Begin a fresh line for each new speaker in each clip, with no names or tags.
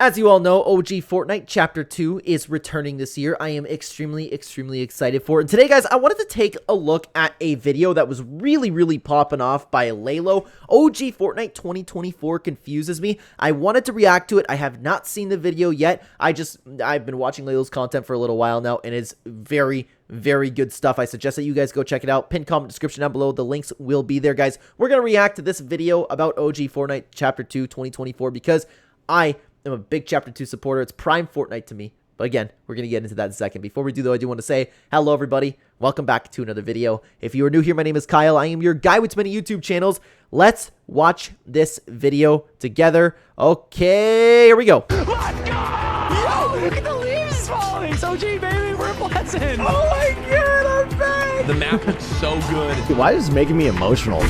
As you all know, OG Fortnite Chapter 2 is returning this year. I am extremely excited for it. And today, guys, I wanted to take a look at a video that was really popping off by Layo. OG Fortnite 2024 confuses me. I wanted to react to it. I have not seen the video yet. I've been watching Layo's content for a little while now, and it's very good stuff. I suggest that you guys go check it out. Pinned comment description down below. The links will be there, guys. We're going to react to this video about OG Fortnite Chapter 2 2024 because I'm a big Chapter 2 supporter. It's prime Fortnite to me. But again, we're going to get into that in a second. Before we do, though, I do want to say hello, everybody. Welcome back to another video. If you are new here, my name is Kyle. I am your guy with many YouTube channels. Let's watch this video together. Okay, here we go.
Let's go! Yo, look at the leaves falling. It's OG, baby. We're blessing. Oh my god, I'm back.
The map looks so good.
Why is this making me emotional?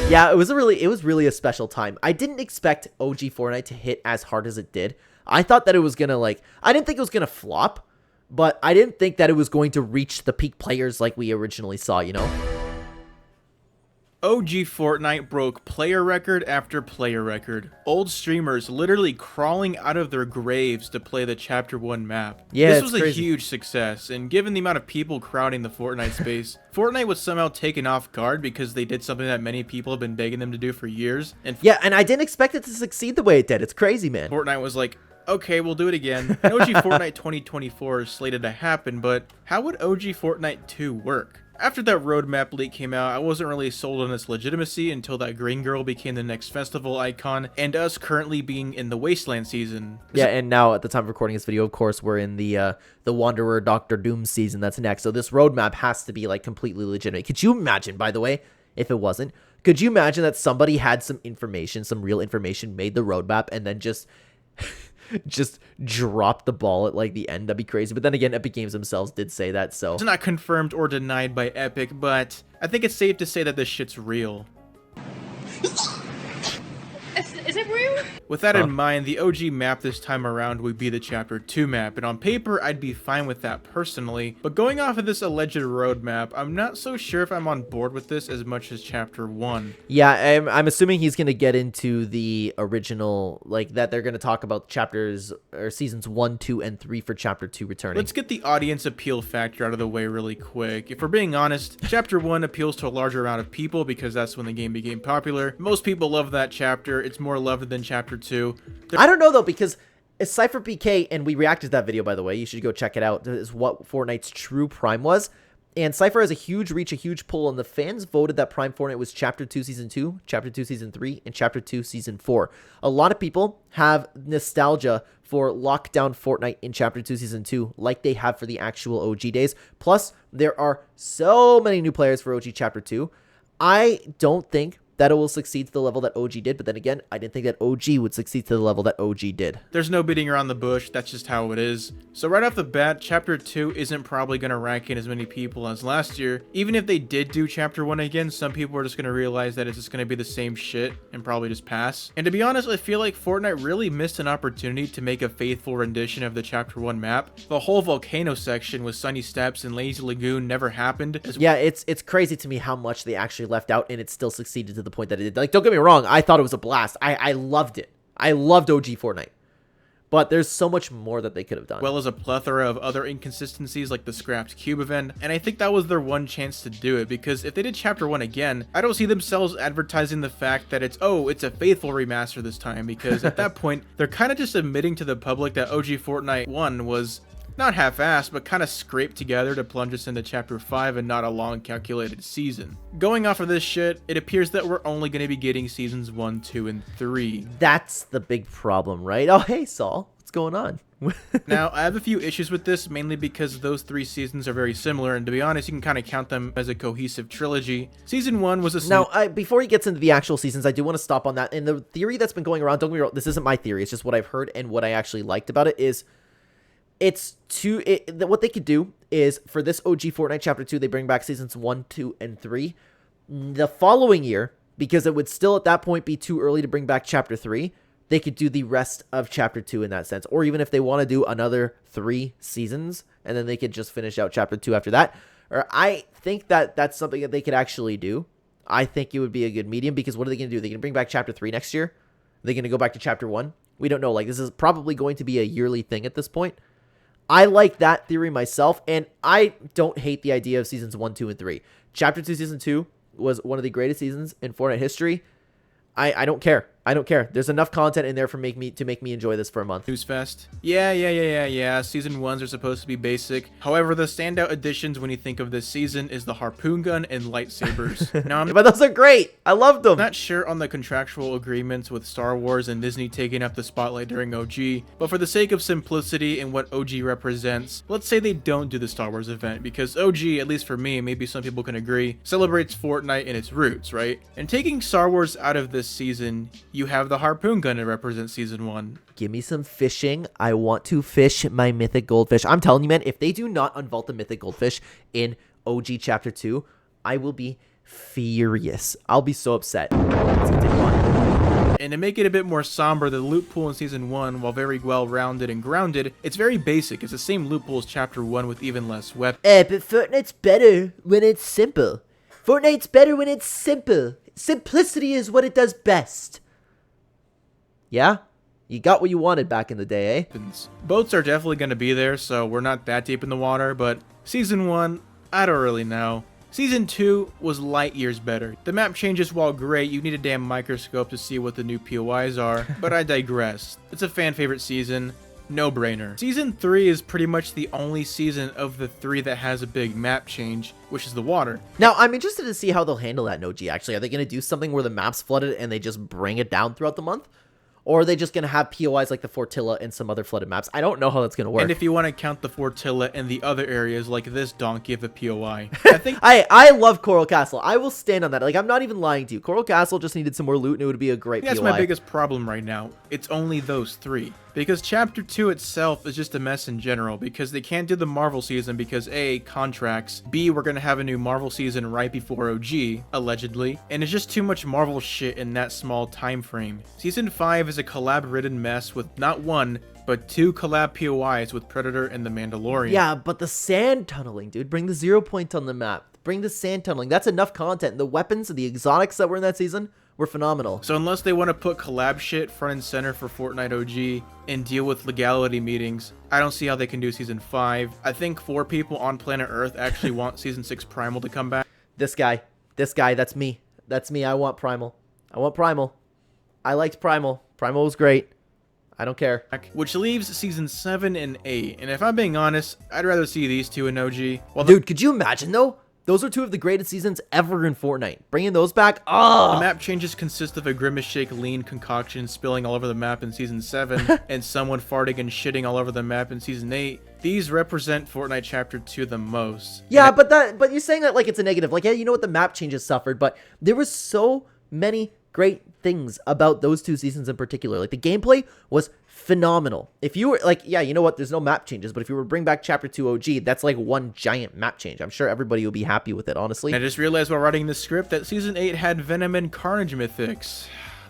Yeah, it was really a special time. I didn't expect OG Fortnite to hit as hard as it did. I thought that it was gonna I didn't think it was gonna flop, but I didn't think that it was going to reach the peak players like we originally saw, you know?
OG Fortnite broke player record after player record. Old streamers literally crawling out of their graves to play the Chapter 1 map.
Yeah,
this was
crazy.
a huge success, and given the amount of people crowding the Fortnite space, Fortnite was somehow taken off guard because they did something that many people have been begging them to do for years. And
Yeah, and I didn't expect it to succeed the way it did. It's crazy, man.
Fortnite was like, okay, we'll do it again. And OG Fortnite 2024 is slated to happen, but how would OG Fortnite 2 work? After that roadmap leak came out, I wasn't really sold on its legitimacy until that green girl became the next festival icon, and us currently being in the Wasteland season.
Yeah, and now at the time of recording this video, of course, we're in the Wanderer Dr. Doom season that's next. So this roadmap has to be like completely legitimate. Could you imagine, by the way, if it wasn't? Could you imagine that somebody had some information, some real information, made the roadmap, and then just drop the ball at like the end? That'd be crazy. But then again, Epic Games themselves did say that, so
It's not confirmed or denied by Epic, but I think it's safe to say that this shit's real.
Is it real?
With that in mind, the OG map this time around would be the Chapter 2 map, and on paper, I'd be fine with that personally, but going off of this alleged roadmap, I'm not so sure if I'm on board with this as much as Chapter 1.
yeah, I'm assuming he's going to get into the original, like that they're going to talk about chapters or seasons 1, 2, and 3 for Chapter 2 returning.
Let's get the audience appeal factor out of the way really quick. If we're being honest, Chapter 1 appeals to a larger amount of people because that's when the game became popular. Most people love that chapter. It's more loved than Chapter 2.
I don't know, though, because Cypher PK, and we reacted to that video, by the way, you should go check it out, is what Fortnite's true Prime was. And Cypher has a huge reach, a huge pull, and the fans voted that Prime Fortnite was Chapter 2 Season 2, Chapter 2 Season 3, and Chapter 2 Season 4. A lot of people have nostalgia for Lockdown Fortnite in Chapter 2 Season 2, like they have for the actual OG days. Plus, there are so many new players for OG Chapter 2. I don't think that it will succeed to the level that OG did, but then again, I didn't think that OG would succeed to the level that OG did.
There's no beating around the bush, that's just how it is. So right off the bat, Chapter 2 isn't probably going to rack in as many people as last year. Even if they did do Chapter 1 again, some people are just going to realize that it's just going to be the same shit and probably just pass. And to be honest, I feel like Fortnite really missed an opportunity to make a faithful rendition of the Chapter 1 map. The whole volcano section with Sunny Steps and Lazy Lagoon never happened.
Yeah, it's crazy to me how much they actually left out, and it still succeeded to the point that it did. Like, don't get me wrong, I thought it was a blast. I loved it. I loved OG Fortnite. But there's so much more that they could have done.
Well as a plethora of other inconsistencies like the scrapped cube event, and I think that was their one chance to do it, because if they did Chapter 1 again, I don't see themselves advertising the fact that it's a faithful remaster this time, because at that point, they're kind of just admitting to the public that OG Fortnite 1 was not half-assed, but kind of scraped together to plunge us into Chapter 5 and not a long calculated season. Going off of this shit, it appears that we're only going to be getting seasons 1, 2, and 3.
That's the big problem, right? Oh, hey, Saul. What's going on?
Now, I have a few issues with this, mainly because those 3 seasons are very similar, and to be honest, you can kind of count them as a cohesive trilogy. Season 1 was a...
Now, before he gets into the actual seasons, I do want to stop on that. And the theory that's been going around, don't get me wrong, this isn't my theory, it's just what I've heard and what I actually liked about it is... what they could do is for this OG Fortnite Chapter 2, they bring back seasons 1, 2, and 3. The following year, because it would still at that point be too early to bring back Chapter 3, they could do the rest of Chapter 2 in that sense. Or even if they want to do another 3 seasons, and then they could just finish out Chapter 2 after that. Or I think that that's something that they could actually do. I think it would be a good medium, because what are they going to do? They're going to bring back Chapter 3 next year? Are they going to go back to Chapter 1? We don't know. Like, this is probably going to be a yearly thing at this point. I like that theory myself, and I don't hate the idea of seasons 1, 2, and 3. Chapter 2, season 2 was one of the greatest seasons in Fortnite history. I don't care. I don't care. There's enough content in there to make me enjoy this for a month.
News Fest. Yeah. Season 1s are supposed to be basic. However, the standout additions when you think of this season is the harpoon gun and lightsabers. Now, I'm
But those are great. I loved them.
not sure on the contractual agreements with Star Wars and Disney taking up the spotlight during OG, but for the sake of simplicity and what OG represents, let's say they don't do the Star Wars event, because OG, at least for me, maybe some people can agree, celebrates Fortnite in its roots, right? And taking Star Wars out of this season, you have the harpoon gun to represent season 1.
Give me some fishing. I want to fish my mythic goldfish. I'm telling you, man, if they do not unvault the mythic goldfish in OG Chapter 2, I will be furious. I'll be so upset. Let's continue on.
And to make it a bit more somber, the loot pool in season 1, while very well rounded and grounded, it's very basic. It's the same loot pool as Chapter 1 with even less weapons.
But Fortnite's better when it's simple. Fortnite's better when it's simple. Simplicity is what it does best. Yeah? You got what you wanted back in the day, eh?
Boats are definitely going to be there, so we're not that deep in the water, but season 1, I don't really know. Season 2 was light years better. The map changes, while great, you need a damn microscope to see what the new POIs are, but I digress. It's a fan favorite season. No brainer. Season 3 is pretty much the only season of the 3 that has a big map change, which is the water.
Now, I'm interested to see how they'll handle that in OG, actually. Are they going to do something where the map's flooded and they just bring it down throughout the month? Or are they just going to have POIs like the Fortilla and some other flooded maps? I don't know how that's going to work.
And if you want to count the Fortilla and the other areas like this donkey of a POI, I think
I love Coral Castle. I will stand on that. Like, I'm not even lying to you. Coral Castle just needed some more loot and it would be a great
that's
POI.
my biggest problem right now. It's only those 3. Because Chapter 2 itself is just a mess in general, because they can't do the Marvel season because A, contracts, B, we're going to have a new Marvel season right before OG, allegedly, and it's just too much Marvel shit in that small time frame. Season 5 is a collab-ridden mess with not 1, but 2 collab POIs with Predator and the Mandalorian.
Yeah, but the sand tunneling, dude. Bring the 0 point on the map. Bring the sand tunneling. That's enough content. The weapons and the exotics that were in that season were phenomenal.
So unless they want to put collab shit front and center for Fortnite OG and deal with legality meetings, I don't see how they can do Season 5. I think 4 people on planet Earth actually want Season 6 Primal to come back.
This guy, that's me. That's me. I want Primal. I liked Primal. Primal was great. I don't care.
Which leaves Season 7 and 8. And if I'm being honest, I'd rather see these 2 in OG. Well,
Dude, could you imagine, though? Those are 2 of the greatest seasons ever in Fortnite. Bringing those back,
the map changes consist of a Grimace Shake lean concoction spilling all over the map in Season 7, and someone farting and shitting all over the map in Season 8. These represent Fortnite Chapter 2 the most.
Yeah, but you're saying that like it's a negative. Like, yeah, you know what, the map changes suffered, but there was so many great things about those 2 seasons in particular. Like, the gameplay was phenomenal. If you were like, yeah, you know what, there's no map changes, but if you were to bring back Chapter 2 OG, that's like one giant map change. I'm sure everybody will be happy with it, honestly.
I just realized while writing this script that Season 8 had Venom and Carnage mythics.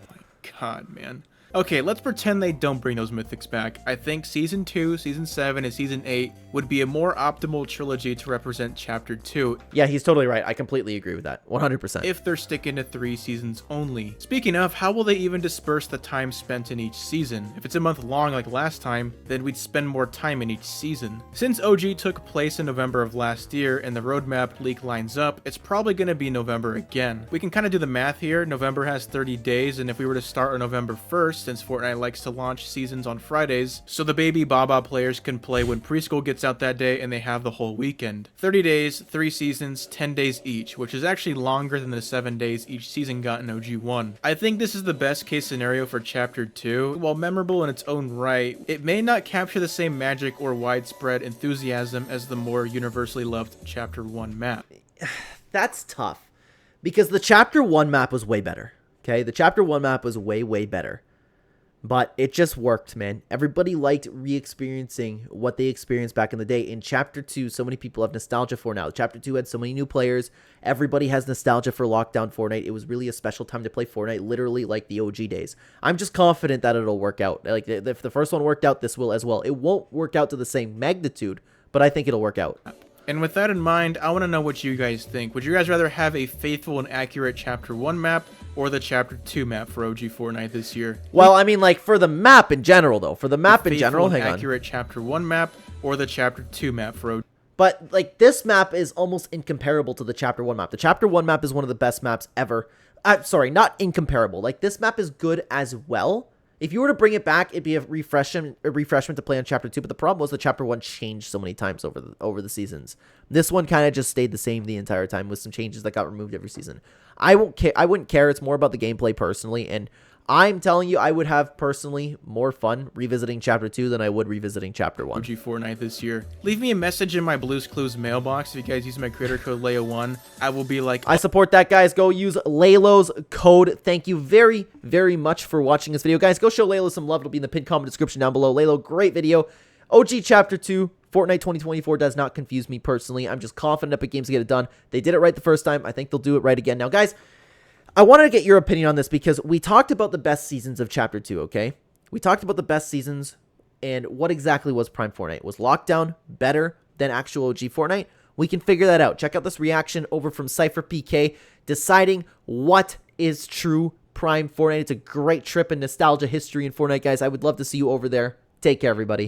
Oh my god, man. Okay, let's pretend they don't bring those mythics back. I think Season 2, Season 7, and Season 8 would be a more optimal trilogy to represent Chapter 2.
Yeah, he's totally right. I completely agree with that. 100%.
If they're sticking to 3 seasons only. Speaking of, how will they even disperse the time spent in each season? If it's a month long like last time, then we'd spend more time in each season. Since OG took place in November of last year and the roadmap leak lines up, it's probably going to be November again. We can kind of do the math here. November has 30 days, and if we were to start on November 1st, since Fortnite likes to launch seasons on Fridays, so the baby Baba players can play when preschool gets out that day and they have the whole weekend. 30 days, 3 seasons, 10 days each, which is actually longer than the 7 days each season got in OG 1. I think this is the best case scenario for Chapter 2. While memorable in its own right, it may not capture the same magic or widespread enthusiasm as the more universally loved Chapter 1 map.
That's tough, because the Chapter 1 map was way better. Okay, the Chapter 1 map was way better. But it just worked, man. Everybody liked re-experiencing what they experienced back in the day. In Chapter 2, so many people have nostalgia for now. Chapter 2 had so many new players. Everybody has nostalgia for Lockdown Fortnite. It was really a special time to play Fortnite, literally like the OG days. I'm just confident that it'll work out. Like, if the first one worked out, this will as well. It won't work out to the same magnitude, but I think it'll work out.
And with that in mind, I want to know what you guys think. Would you guys rather have a faithful and accurate Chapter 1 map, or the Chapter 2 map for OG Fortnite this year.
Well, I mean, like, for the map in general, though. For the map in
Faithful
general,
and
hang on.
accurate Chapter 1 map, or the Chapter 2 map for OG.
But, like, this map is almost incomparable to the Chapter 1 map. The Chapter 1 map is one of the best maps ever. Sorry, not incomparable. Like, this map is good as well. If you were to bring it back, it'd be a refreshment to play on Chapter 2. But the problem was the Chapter 1 changed so many times over the seasons. This one kind of just stayed the same the entire time with some changes that got removed every season. I wouldn't care. It's more about the gameplay personally. And I'm telling you, I would have personally more fun revisiting Chapter 2 than I would revisiting Chapter 1.
OG Fortnite this year. Leave me a message in my Blue's Clues mailbox if you guys use my creator code Layo1. I will be like,
I support that, guys. Go use Laylo's code. Thank you very, very much for watching this video. Guys, go show Laylo some love. It'll be in the pinned comment description down below. Laylo, great video. OG Chapter 2, Fortnite 2024 does not confuse me personally. I'm just confident Epic Games get it done. They did it right the first time. I think they'll do it right again. Now, guys, I wanted to get your opinion on this because we talked about the best seasons of Chapter 2, okay? We talked about the best seasons and what exactly was Prime Fortnite. Was Lockdown better than actual OG Fortnite? We can figure that out. Check out this reaction over from Cypher PK, deciding what is true Prime Fortnite. It's a great trip in nostalgia history in Fortnite, guys. I would love to see you over there. Take care, everybody.